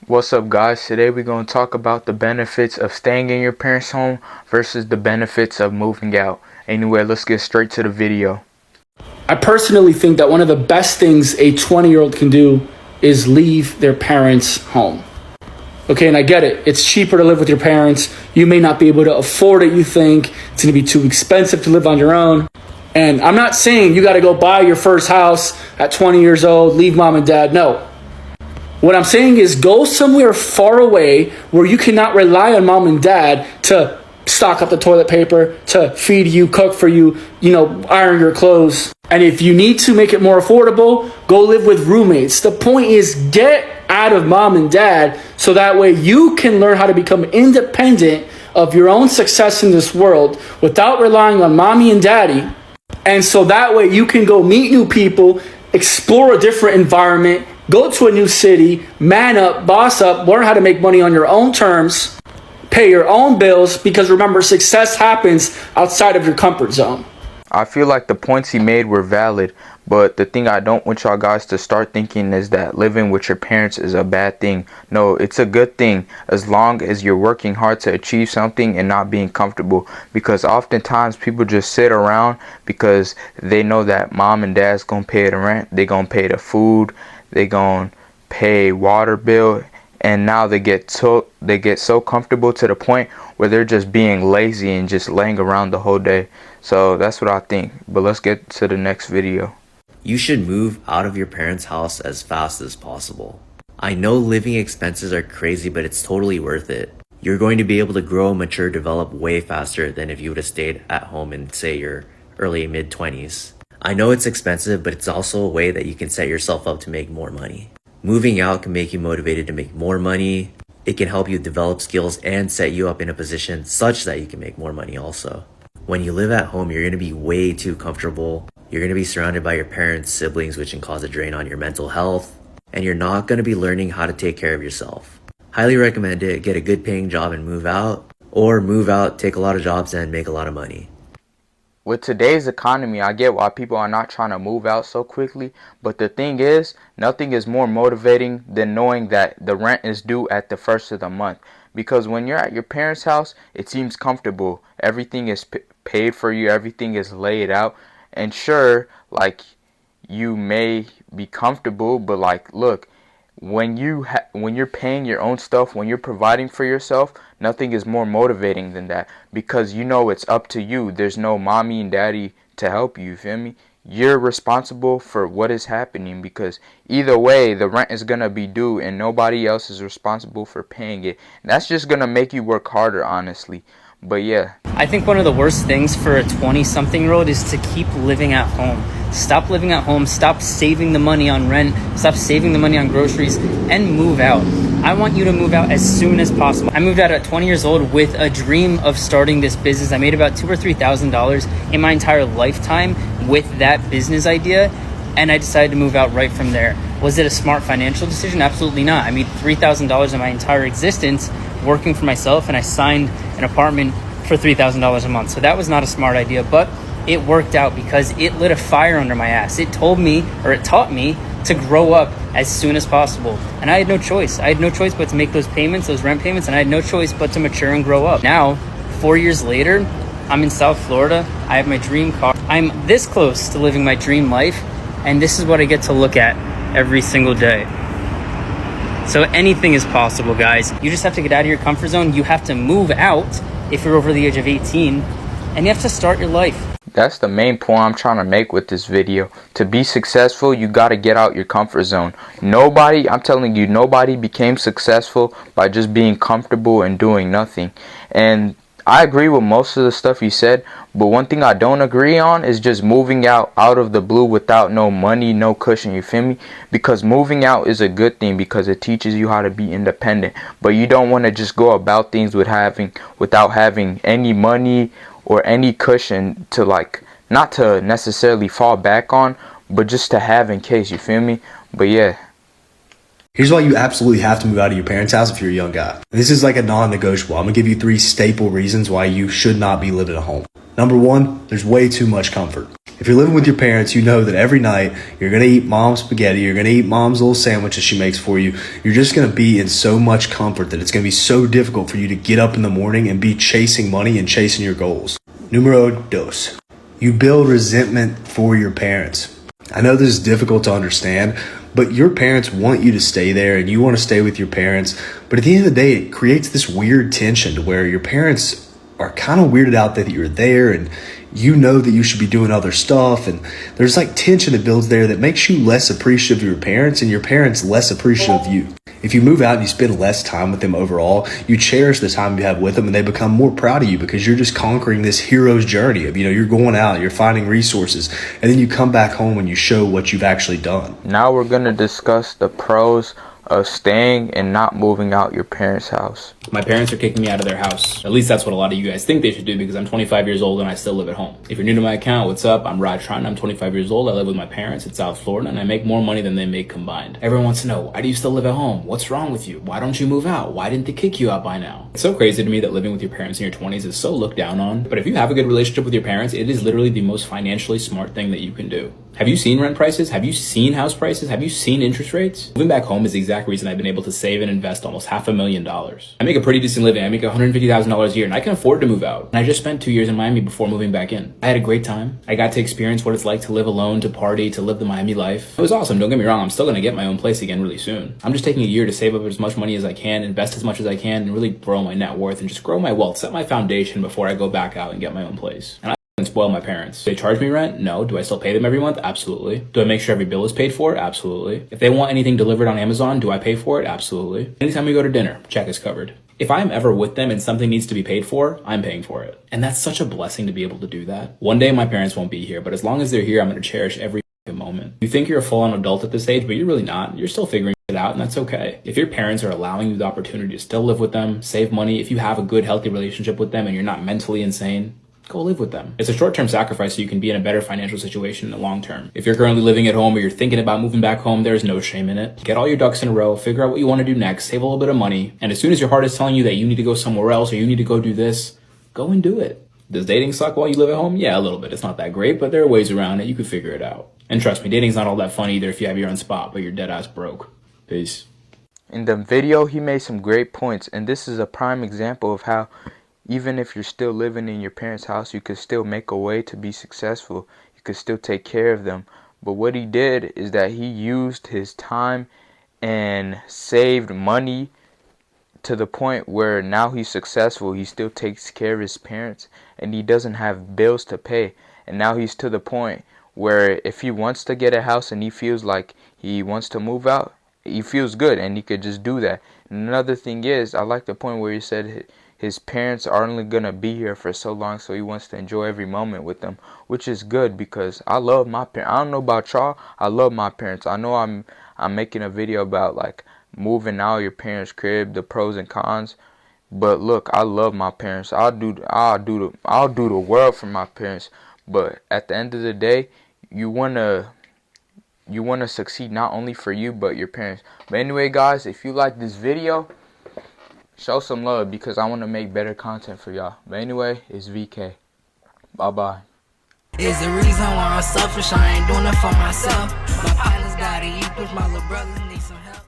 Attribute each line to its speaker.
Speaker 1: What's up, guys? Today we're going to talk about the benefits of staying in your parents' home versus the benefits of moving out. Anyway, let's get straight to the video.
Speaker 2: I personally think that one of the best things a 20-year-old can do is leave their parents' home. Okay, and I get it. It's cheaper to live with your parents. You may not be able to afford it, you think. It's going to be too expensive to live on your own. And I'm not saying you got to go buy your first house at 20 years old, leave mom and dad. No. What I'm saying is go somewhere far away where you cannot rely on mom and dad to stock up the toilet paper, to feed you, cook for you, iron your clothes. And if you need to make it more affordable, go live with roommates. The point is get out of mom and dad so that way you can learn how to become independent of your own success in this world without relying on mommy and daddy. And so that way you can go meet new people, explore a different environment, go to a new city, man up, boss up, learn how to make money on your own terms, pay your own bills, because remember, success happens outside of your comfort zone.
Speaker 1: I feel like the points he made were valid, but the thing I don't want y'all guys to start thinking is that living with your parents is a bad thing. No, it's a good thing as long as you're working hard to achieve something and not being comfortable, because oftentimes people just sit around because they know that mom and dad's gonna pay the rent, they gonna pay the food, they gonna pay water bill, and now they get so comfortable to the point where they're just being lazy and just laying around the whole day. So that's what I think. But let's get to the next video.
Speaker 3: You should move out of your parents' house as fast as possible. I know living expenses are crazy, but it's totally worth it. You're going to be able to grow, mature, develop way faster than if you would have stayed at home in, say, your early mid-20s. I know it's expensive, but it's also a way that you can set yourself up to make more money. Moving out can make you motivated to make more money. It can help you develop skills and set you up in a position such that you can make more money also. When you live at home, you're going to be way too comfortable. You're going to be surrounded by your parents, siblings, which can cause a drain on your mental health. And you're not going to be learning how to take care of yourself. Highly recommend it. Get a good paying job and move out. Or move out, take a lot of jobs and make a lot of money.
Speaker 1: With today's economy, I get why people are not trying to move out so quickly, but the thing is, nothing is more motivating than knowing that the rent is due at the first of the month. Because when you're at your parents' house, it seems comfortable. Everything is paid for you, everything is laid out. And sure, like, you may be comfortable, but like, look, when you're paying your own stuff, when you're providing for yourself, nothing is more motivating than that, because you know it's up to you. There's no mommy and daddy to help you, feel me? You're responsible for what is happening, because either way the rent is gonna be due and nobody else is responsible for paying it. And that's just gonna make you work harder, honestly. But yeah,
Speaker 4: I think one of the worst things for a 20-something-year-old is to keep living at home. Stop living at home, stop saving the money on rent, stop saving the money on groceries, and move out. I want you to move out as soon as possible. I moved out at 20 years old with a dream of starting this business. I made about $2,000 or $3,000 in my entire lifetime with that business idea, and I decided to move out right from there. Was it a smart financial decision? Absolutely not. I made $3,000 in my entire existence working for myself, and I signed an apartment for $3,000 a month. So that was not a smart idea, but it worked out because it lit a fire under my ass. It taught me to grow up as soon as possible. And I had no choice. I had no choice but to make those payments, those rent payments, and I had no choice but to mature and grow up. Now, 4 years later, I'm in South Florida. I have my dream car. I'm this close to living my dream life, and this is what I get to look at every single day. So anything is possible, guys. You just have to get out of your comfort zone. You have to move out if you're over the age of 18, and you have to start your life.
Speaker 1: that's the main point I'm trying to make with this video. To be successful, you got to get out your comfort zone. Nobody, I'm telling you, nobody became successful by just being comfortable and doing nothing. And I agree with most of the stuff he said, but one thing I don't agree on is just moving out of the blue without no money, no cushion, you feel me? Because moving out is a good thing because it teaches you how to be independent, but you don't want to just go about things without having any money or any cushion to, like, not to necessarily fall back on, but just to have in case, you feel me? But yeah.
Speaker 5: Here's why you absolutely have to move out of your parents' house if you're a young guy. This is like a non-negotiable. I'm gonna give you 3 staple reasons why you should not be living at home. Number one, there's way too much comfort. If you're living with your parents, you know that every night you're going to eat mom's spaghetti, you're going to eat mom's little sandwiches she makes for you. You're just going to be in so much comfort that it's going to be so difficult for you to get up in the morning and be chasing money and chasing your goals. Numero dos. You build resentment for your parents. I know this is difficult to understand, but your parents want you to stay there and you want to stay with your parents. But at the end of the day, it creates this weird tension to where your parents are kind of weirded out that you're there and you know that you should be doing other stuff. And there's like tension that builds there that makes you less appreciative of your parents and your parents less appreciative of you. If you move out and you spend less time with them overall, you cherish the time you have with them and they become more proud of you because you're just conquering this hero's journey of, you're going out, you're finding resources, and then you come back home and you show what you've actually done.
Speaker 1: Now we're going to discuss the pros of staying and not moving out your parents' house.
Speaker 6: My parents are kicking me out of their house. At least that's what a lot of you guys think they should do because I'm 25 years old and I still live at home. If you're new to my account, what's up? I'm Raj Tron. I'm 25 years old. I live with my parents in South Florida and I make more money than they make combined. Everyone wants to know, why do you still live at home? What's wrong with you? Why don't you move out? Why didn't they kick you out by now? It's so crazy to me that living with your parents in your 20s is so looked down on. But if you have a good relationship with your parents, it is literally the most financially smart thing that you can do. Have you seen rent prices? Have you seen house prices? Have you seen interest rates? Moving back home is the exact reason I've been able to save and invest almost $500,000. I make a pretty decent living. I make $150,000 a year and I can afford to move out. And I just spent 2 years in Miami before moving back in. I had a great time. I got to experience what it's like to live alone, to party, to live the Miami life. It was awesome. Don't get me wrong. I'm still going to get my own place again really soon. I'm just taking a year to save up as much money as I can, invest as much as I can, and really grow my net worth and just grow my wealth, set my foundation before I go back out and get my own place. And and spoil my parents. Do they charge me rent? No. Do I still pay them every month? Absolutely. Do I make sure every bill is paid for? Absolutely. If they want anything delivered on Amazon, do I pay for it? Absolutely. Anytime we go to dinner, check is covered. If I'm ever with them and something needs to be paid for, I'm paying for it. And that's such a blessing to be able to do that. One day my parents won't be here, but as long as they're here, I'm going to cherish every moment. You think you're a full-on adult at this age, but you're really not. You're still figuring it out, and that's okay. If your parents are allowing you the opportunity to still live with them, save money, if you have a good, healthy relationship with them and you're not mentally insane, go live with them. It's a short-term sacrifice so you can be in a better financial situation in the long term. If you're currently living at home or you're thinking about moving back home, there's no shame in it. Get all your ducks in a row, figure out what you want to do next, save a little bit of money, and as soon as your heart is telling you that you need to go somewhere else or you need to go do this, go and do it. Does dating suck while you live at home? Yeah, a little bit. It's not that great, but there are ways around it. You can figure it out. And trust me, dating's not all that fun either if you have your own spot, but you're dead ass broke. Peace.
Speaker 1: In the video, he made some great points, and this is a prime example of how even if you're still living in your parents' house, you could still make a way to be successful. You could still take care of them. But what he did is that he used his time and saved money to the point where now he's successful. He still takes care of his parents and he doesn't have bills to pay. And now he's to the point where if he wants to get a house and he feels like he wants to move out, he feels good and he could just do that. And another thing is, I like the point where he said his parents are only going to be here for so long, so he wants to enjoy every moment with them, which is good because I love my parents. I don't know about y'all, I love my parents. I know I'm making a video about like moving out of your parents' crib, the pros and cons, but look, I love my parents. I'll do the world for my parents. But at the end of the day, you wanna succeed not only for you but your parents. But anyway, guys, if you like this video, show some love because I want to make better content for y'all. But anyway, it's VK. Bye-bye.
Speaker 7: Is the reason why I'm selfish, I ain't doing it for myself. My partner's got it, you push my little brothers need some help.